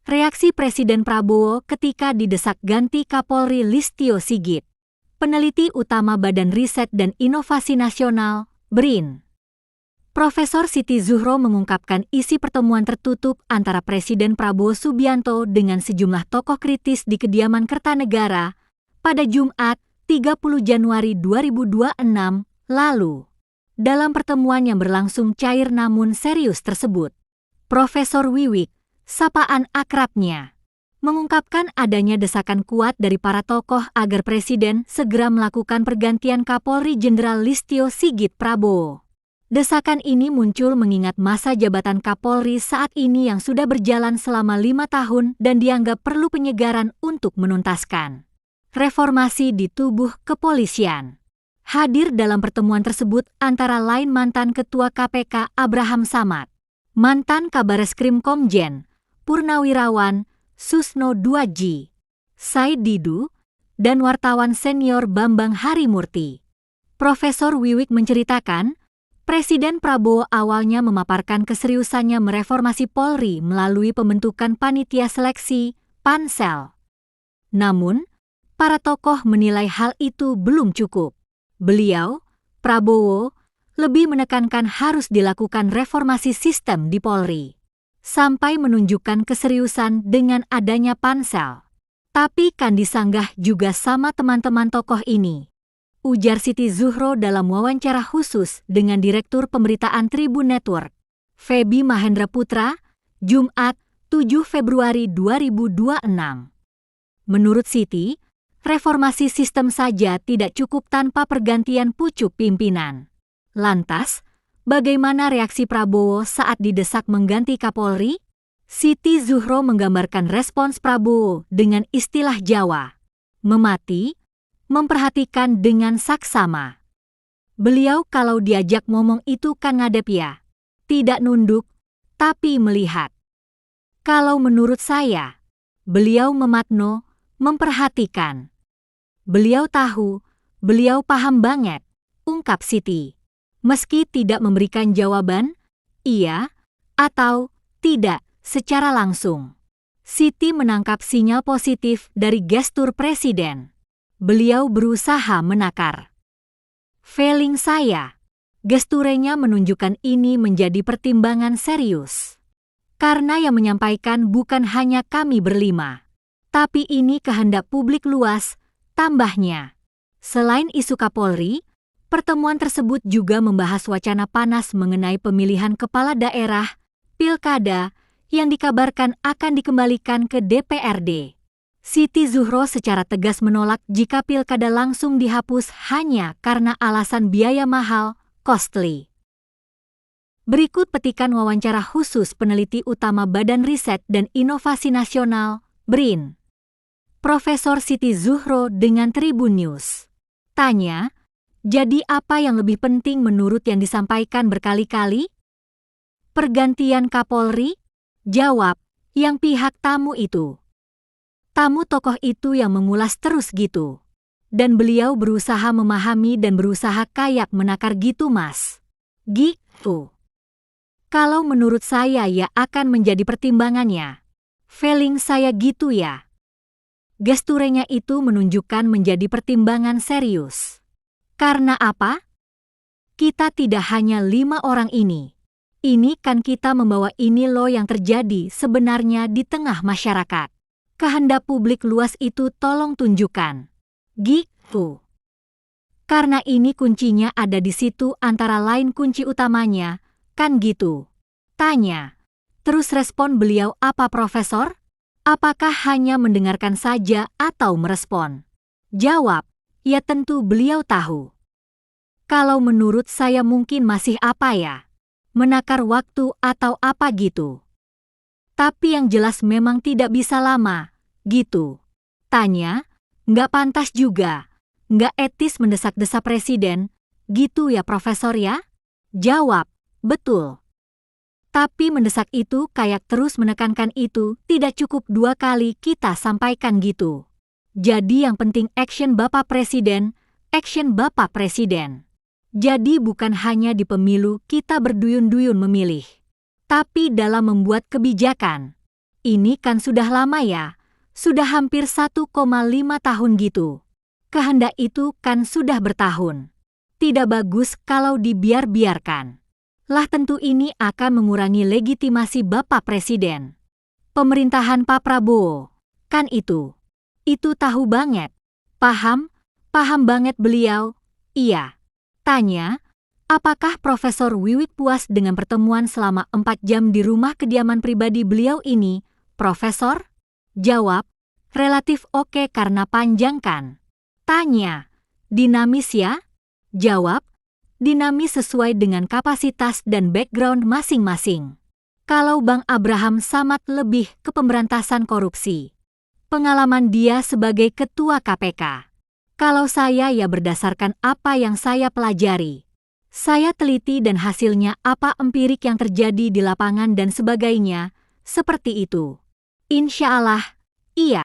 Reaksi Presiden Prabowo ketika didesak ganti Kapolri Listio Sigit. Peneliti utama Badan Riset dan Inovasi Nasional, BRIN, Profesor Siti Zuhro mengungkapkan isi pertemuan tertutup antara Presiden Prabowo Subianto dengan sejumlah tokoh kritis di kediaman Kertanegara pada Jumat 30 Januari 2026 lalu. Dalam pertemuan yang berlangsung cair namun serius tersebut, Profesor Wiwik, sapaan akrabnya, mengungkapkan adanya desakan kuat dari para tokoh agar Presiden segera melakukan pergantian Kapolri Jenderal Listio Sigit Prabowo. Desakan ini muncul mengingat masa jabatan Kapolri saat ini yang sudah berjalan selama 5 tahun dan dianggap perlu penyegaran untuk menuntaskan reformasi di tubuh kepolisian. Hadir dalam pertemuan tersebut antara lain mantan Ketua KPK Abraham Samad, mantan Kabareskrim Komjen Purnawirawan Susno Duaji, Said Didu, dan wartawan senior Bambang Harimurti. Profesor Wiwik menceritakan, Presiden Prabowo awalnya memaparkan keseriusannya mereformasi Polri melalui pembentukan panitia seleksi, Pansel. Namun, para tokoh menilai hal itu belum cukup. Beliau, Prabowo, lebih menekankan harus dilakukan reformasi sistem di Polri, sampai menunjukkan keseriusan dengan adanya Pansel. Tapi kan disanggah juga sama teman-teman tokoh ini, ujar Siti Zuhro dalam wawancara khusus dengan Direktur Pemberitaan Tribun Network, Feby Mahendra Putra, Jumat 7 Februari 2026. Menurut Siti, reformasi sistem saja tidak cukup tanpa pergantian pucuk pimpinan. Lantas, bagaimana reaksi Prabowo saat didesak mengganti Kapolri? Siti Zuhro menggambarkan respons Prabowo dengan istilah Jawa, memati, memperhatikan dengan saksama. Beliau kalau diajak ngomong itu kan ngadep ya, tidak nunduk, tapi melihat. Kalau menurut saya, beliau mematno, memperhatikan. Beliau tahu, beliau paham banget, ungkap Siti. Meski tidak memberikan jawaban, iya, atau tidak secara langsung. Siti menangkap sinyal positif dari gestur Presiden. Beliau berusaha menakar. Feeling saya, gesturenya menunjukkan ini menjadi pertimbangan serius. Karena yang menyampaikan bukan hanya kami berlima, tapi ini kehendak publik luas, tambahnya. Selain isu Kapolri, pertemuan tersebut juga membahas wacana panas mengenai pemilihan kepala daerah, pilkada, yang dikabarkan akan dikembalikan ke DPRD. Siti Zuhro secara tegas menolak jika pilkada langsung dihapus hanya karena alasan biaya mahal, costly. Berikut petikan wawancara khusus peneliti utama Badan Riset dan Inovasi Nasional, BRIN, Profesor Siti Zuhro dengan Tribun News. Tanya, jadi apa yang lebih penting menurut yang disampaikan berkali-kali? Pergantian Kapolri? Jawab, yang pihak tamu itu. Tamu tokoh itu yang mengulas terus gitu. Dan beliau berusaha memahami dan berusaha kayak menakar gitu mas. Gitu. Kalau menurut saya ya akan menjadi pertimbangannya. Feeling saya gitu ya. Gesturenya itu menunjukkan menjadi pertimbangan serius. Karena apa? Kita tidak hanya 5 orang ini. Ini kan kita membawa ini loh yang terjadi sebenarnya di tengah masyarakat. Kehendak publik luas itu tolong tunjukkan. Gitu. Karena ini kuncinya ada di situ antara lain kunci utamanya, kan gitu. Tanya. Terus respon beliau apa Profesor? Apakah hanya mendengarkan saja atau merespon? Jawab, ya tentu beliau tahu. Kalau menurut saya mungkin masih apa ya? Menakar waktu atau apa gitu. Tapi yang jelas memang tidak bisa lama, gitu. Tanya, nggak pantas juga, nggak etis mendesak-desak Presiden, gitu ya Profesor ya? Jawab, betul. Tapi mendesak itu kayak terus menekankan itu tidak cukup 2 kali kita sampaikan gitu. Jadi yang penting action Bapak Presiden, action Bapak Presiden. Jadi bukan hanya di pemilu kita berduyun-duyun memilih, tapi dalam membuat kebijakan. Ini kan sudah lama ya, sudah hampir 1,5 tahun gitu. Kehendak itu kan sudah bertahun. Tidak bagus kalau dibiar-biarkan. Lah tentu ini akan mengurangi legitimasi Bapak Presiden. Pemerintahan Pak Prabowo, kan itu. Itu tahu banget. Paham banget beliau. Iya. Tanya, apakah Profesor Wiwit puas dengan pertemuan selama 4 jam di rumah kediaman pribadi beliau ini, Profesor? Jawab, relatif oke karena panjang kan? Tanya, dinamis ya? Jawab, dinamis sesuai dengan kapasitas dan background masing-masing. Kalau Bang Abraham Samad lebih ke pemberantasan korupsi. Pengalaman dia sebagai ketua KPK. Kalau saya ya berdasarkan apa yang saya pelajari. Saya teliti dan hasilnya apa empirik yang terjadi di lapangan dan sebagainya, seperti itu. Insya Allah, iya.